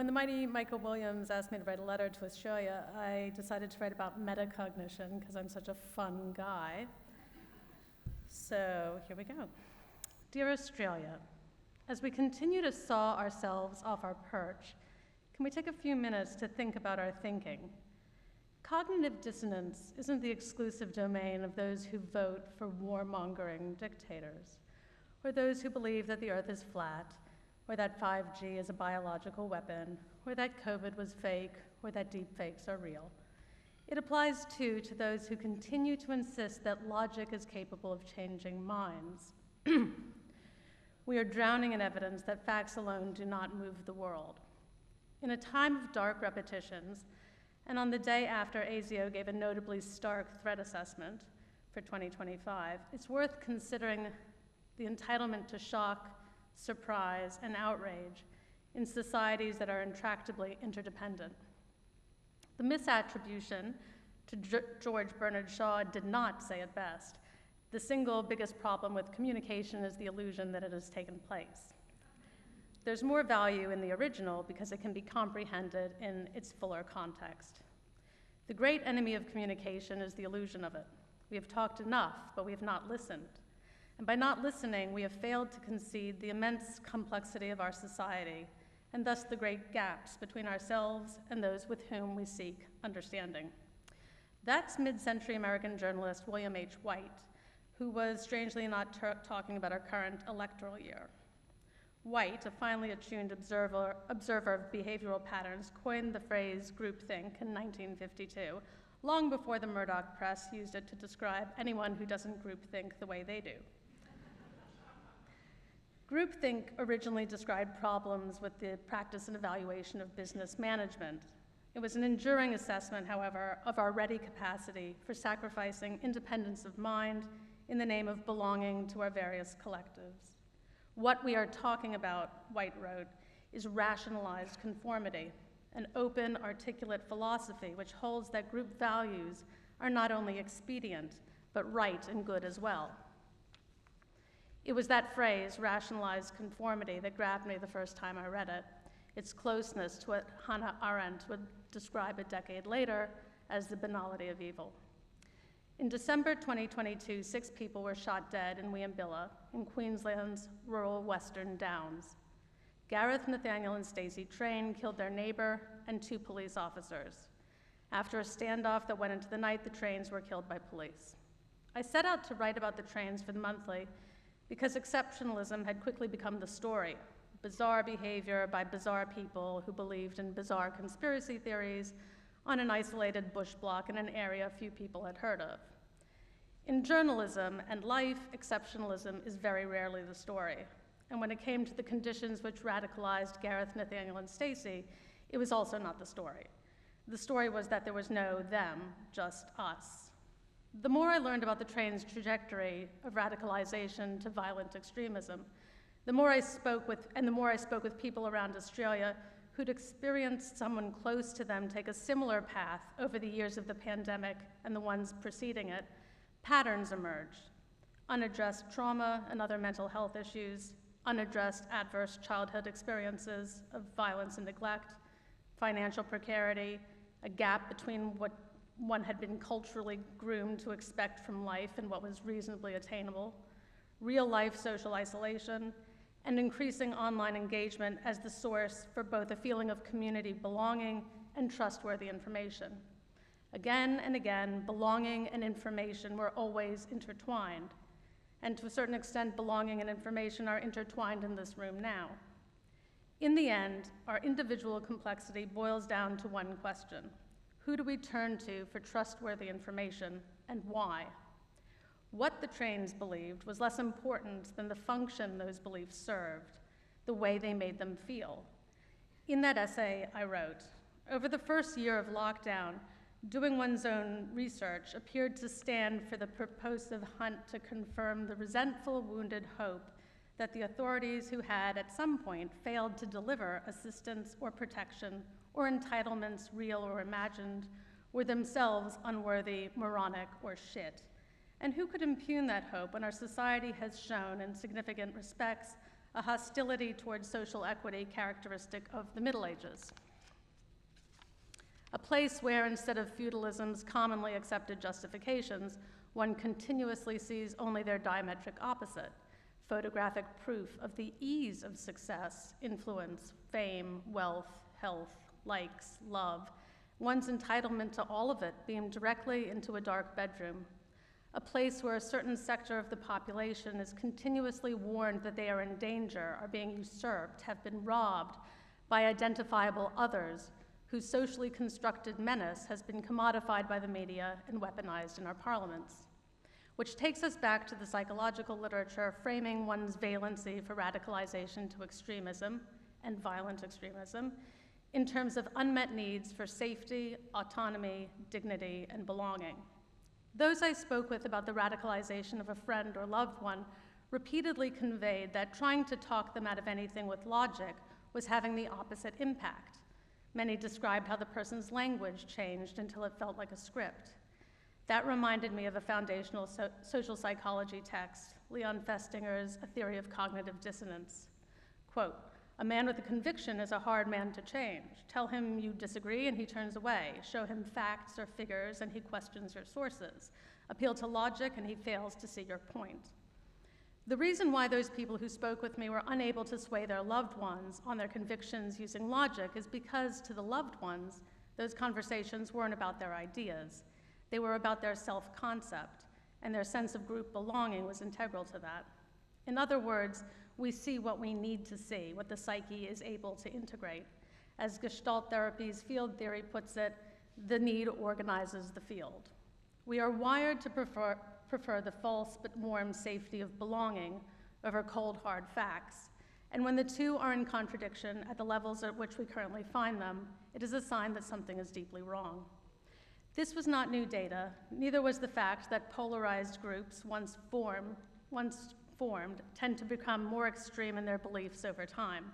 the mighty Michael Williams asked me to write a letter to Australia, I decided to write about metacognition because I'm such a fun guy. So here we go. Dear Australia, as we continue to saw ourselves off our perch, can we take a few minutes to think about our thinking? Cognitive dissonance isn't the exclusive domain of those who vote for warmongering dictators, or those who believe that the earth is flat, or that 5G is a biological weapon, or that COVID was fake, or that deepfakes are real. It applies too to those who continue to insist that logic is capable of changing minds. We are drowning in evidence that facts alone do not move the world. In a time of dark repetitions, and on the day after ASIO gave a notably stark threat assessment for 2025, it's worth considering the entitlement to shock, surprise, and outrage in societies that are intractably interdependent. The misattribution to George Bernard Shaw did not say it best. The single biggest problem with communication is the illusion that it has taken place. There's more value in the original because it can be comprehended in its fuller context. The great enemy of communication is the illusion of it. We have talked enough, but we have not listened. And by not listening, we have failed to concede the immense complexity of our society, and thus the great gaps between ourselves and those with whom we seek understanding. That's mid-century American journalist William H. White, who was strangely not talking about our current electoral year. White, a finely attuned observer of behavioral patterns, coined the phrase groupthink in 1952, long before the Murdoch press used it to describe anyone who doesn't groupthink the way they do. Groupthink originally described problems with the practice and evaluation of business management. It was an enduring assessment, however, of our ready capacity for sacrificing independence of mind in the name of belonging to our various collectives. What we are talking about, White wrote, is rationalized conformity, an open, articulate philosophy which holds that group values are not only expedient, but right and good as well. It was that phrase, rationalized conformity, that grabbed me the first time I read it, its closeness to what Hannah Arendt would describe a decade later as the banality of evil. In December 2022, 6 people were shot dead in Weambilla, in Queensland's rural Western Downs. Gareth, Nathaniel, and Stacey Train killed their neighbor and 2 police officers. After a standoff that went into the night, the Trains were killed by police. I set out to write about the Trains for the Monthly because exceptionalism had quickly become the story. Bizarre behavior by bizarre people who believed in bizarre conspiracy theories on an isolated bush block in an area few people had heard of. In journalism and life, exceptionalism is very rarely the story. And when it came to the conditions which radicalized Gareth, Nathaniel, and Stacey, it was also not the story. The story was that there was no them, just us. The more I learned about the Train's trajectory of radicalization to violent extremism, the more I spoke with people around Australia who'd experienced someone close to them take a similar path over the years of the pandemic and the ones preceding it, patterns emerged. Unaddressed trauma and other mental health issues, unaddressed adverse childhood experiences of violence and neglect, financial precarity, a gap between what one had been culturally groomed to expect from life and what was reasonably attainable, real-life social isolation, and increasing online engagement as the source for both a feeling of community belonging and trustworthy information. Again and again, belonging and information were always intertwined, and to a certain extent, belonging and information are intertwined in this room now. In the end, our individual complexity boils down to one question: who do we turn to for trustworthy information, and why? What the Trains believed was less important than the function those beliefs served, the way they made them feel. In that essay, I wrote, over the first year of lockdown, doing one's own research appeared to stand for the purposive hunt to confirm the resentful, wounded hope that the authorities who had, at some point, failed to deliver assistance or protection or entitlements, real or imagined, were themselves unworthy, moronic, or shit. And who could impugn that hope when our society has shown, in significant respects, a hostility towards social equity characteristic of the Middle Ages. A place where, instead of feudalism's commonly accepted justifications, one continuously sees only their diametric opposite, photographic proof of the ease of success, influence, fame, wealth, health, likes, love, one's entitlement to all of it beamed directly into a dark bedroom, a place where a certain sector of the population is continuously warned that they are in danger, are being usurped, have been robbed by identifiable others whose socially constructed menace has been commodified by the media and weaponized in our parliaments. Which takes us back to the psychological literature framing one's valency for radicalization to extremism and violent extremism in terms of unmet needs for safety, autonomy, dignity, and belonging. Those I spoke with about the radicalization of a friend or loved one repeatedly conveyed that trying to talk them out of anything with logic was having the opposite impact. Many described how the person's language changed until it felt like a script. That reminded me of a foundational social psychology text, Leon Festinger's A Theory of Cognitive Dissonance. Quote, "A man with a conviction is a hard man to change. Tell him you disagree and he turns away. Show him facts or figures and he questions your sources. Appeal to logic and he fails to see your point." The reason why those people who spoke with me were unable to sway their loved ones on their convictions using logic is because to the loved ones, those conversations weren't about their ideas. They were about their self-concept, and their sense of group belonging was integral to that. In other words, we see what we need to see, what the psyche is able to integrate. As Gestalt therapy's field theory puts it, the need organizes the field. We are wired to prefer the false but warm safety of belonging over cold, hard facts. And when the two are in contradiction at the levels at which we currently find them, it is a sign that something is deeply wrong. This was not new data, neither was the fact that polarized groups, once formed, tend to become more extreme in their beliefs over time,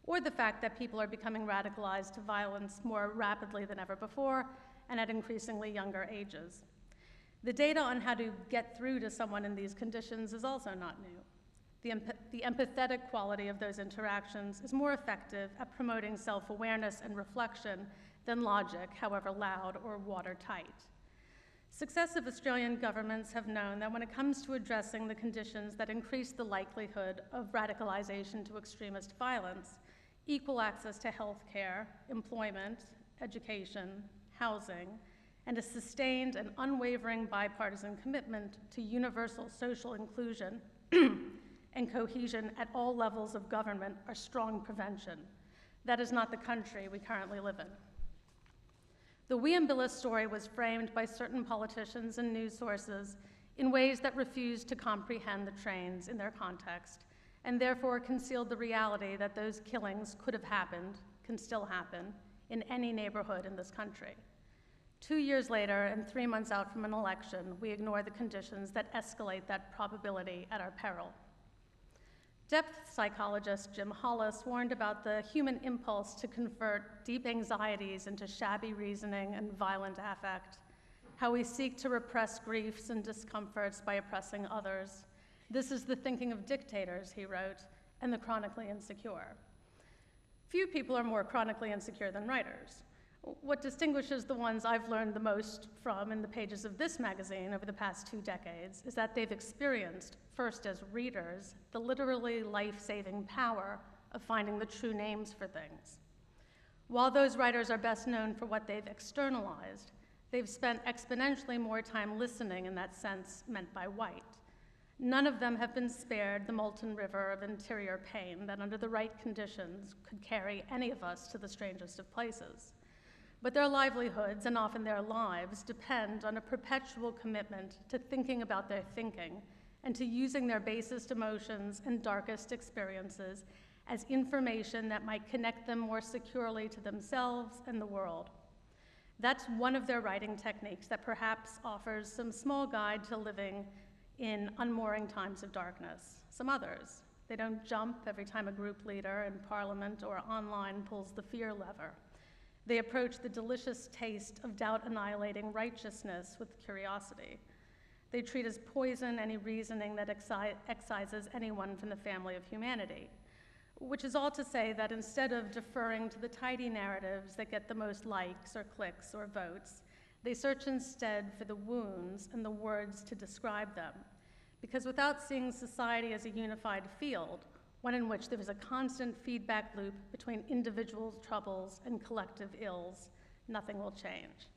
or the fact that people are becoming radicalized to violence more rapidly than ever before and at increasingly younger ages. The data on how to get through to someone in these conditions is also not new. The empathetic quality of those interactions is more effective at promoting self-awareness and reflection than logic, however loud or watertight. Successive Australian governments have known that when it comes to addressing the conditions that increase the likelihood of radicalization to extremist violence, equal access to health care, employment, education, housing, and a sustained and unwavering bipartisan commitment to universal social inclusion and cohesion at all levels of government are strong prevention. That is not the country we currently live in. The Wiambilla story was framed by certain politicians and news sources in ways that refused to comprehend the trains in their context, and therefore concealed the reality that those killings could have happened, can still happen, in any neighborhood in this country. 2 years later, and 3 months out from an election, we ignore the conditions that escalate that probability at our peril. Depth psychologist Jim Hollis warned about the human impulse to convert deep anxieties into shabby reasoning and violent affect, how we seek to repress griefs and discomforts by oppressing others. This is the thinking of dictators, he wrote, and the chronically insecure. Few people are more chronically insecure than writers. What distinguishes the ones I've learned the most from in the pages of this magazine over the past 2 decades is that they've experienced, first as readers, the literally life-saving power of finding the true names for things. While those writers are best known for what they've externalized, they've spent exponentially more time listening in that sense meant by White. None of them have been spared the molten river of interior pain that under the right conditions could carry any of us to the strangest of places. But their livelihoods, and often their lives, depend on a perpetual commitment to thinking about their thinking and to using their basest emotions and darkest experiences as information that might connect them more securely to themselves and the world. That's one of their writing techniques that perhaps offers some small guide to living in unmooring times of darkness. Some others. They don't jump every time a group leader in Parliament or online pulls the fear lever. They approach the delicious taste of doubt-annihilating righteousness with curiosity. They treat as poison any reasoning that excises anyone from the family of humanity, which is all to say that instead of deferring to the tidy narratives that get the most likes or clicks or votes, they search instead for the wounds and the words to describe them. Because without seeing society as a unified field, one in which there is a constant feedback loop between individual troubles and collective ills, nothing will change.